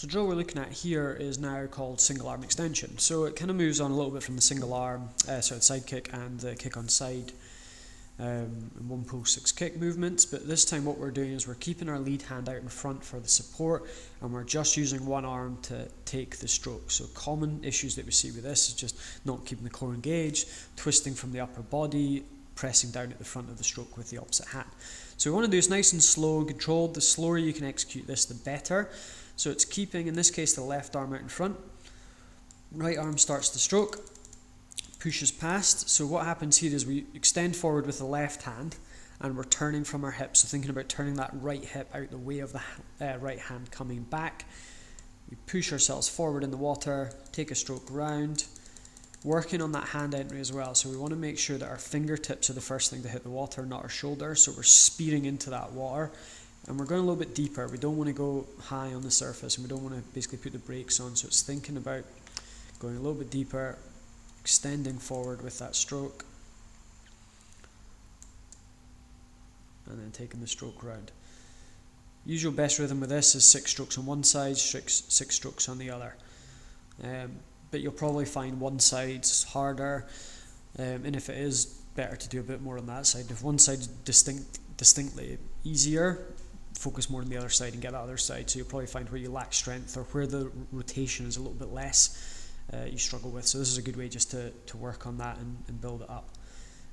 So the drill we're looking at here is now called single arm extension. So it kind of moves on a little bit from the single arm, the side kick and the kick on side, and 1 pull 6 kick movements. But this time what we're doing is we're keeping our lead hand out in front for the support, and we're just using one arm to take the stroke. So common issues that we see with this is just not keeping the core engaged, twisting from the upper body, pressing down at the front of the stroke with the opposite hand. So we want to do this nice and slow and controlled. The slower you can execute this, the better. So it's keeping, in this case, the left arm out in front. Right arm starts the stroke, pushes past. So what happens here is we extend forward with the left hand and we're turning from our hip. So thinking about turning that right hip out the way of the right hand coming back. We push ourselves forward in the water, take a stroke round, working on that hand entry as well. So we want to make sure that our fingertips are the first thing to hit the water, not our shoulder. So we're speeding into that water. And we're going a little bit deeper. We don't want to go high on the surface, and we don't want to basically put the brakes on. So it's thinking about going a little bit deeper, extending forward with that stroke, and then taking the stroke round. Usual best rhythm with this is 6 strokes on one side, 6 strokes on the other. But you'll probably find one side's harder, and if it is, better to do a bit more on that side. If one side's distinctly easier, focus more on the other side and get that other side. So you'll probably find where you lack strength or where the rotation is a little bit less, you struggle with. So this is a good way just to work on that and build it up.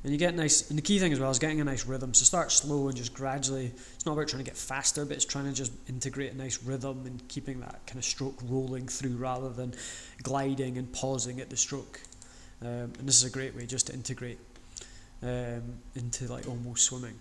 And you get nice, and the key thing as well is getting a nice rhythm. So start slow and just gradually, it's not about trying to get faster, but it's trying to just integrate a nice rhythm and keeping that kind of stroke rolling through rather than gliding and pausing at the stroke. And this is a great way just to integrate into like almost swimming.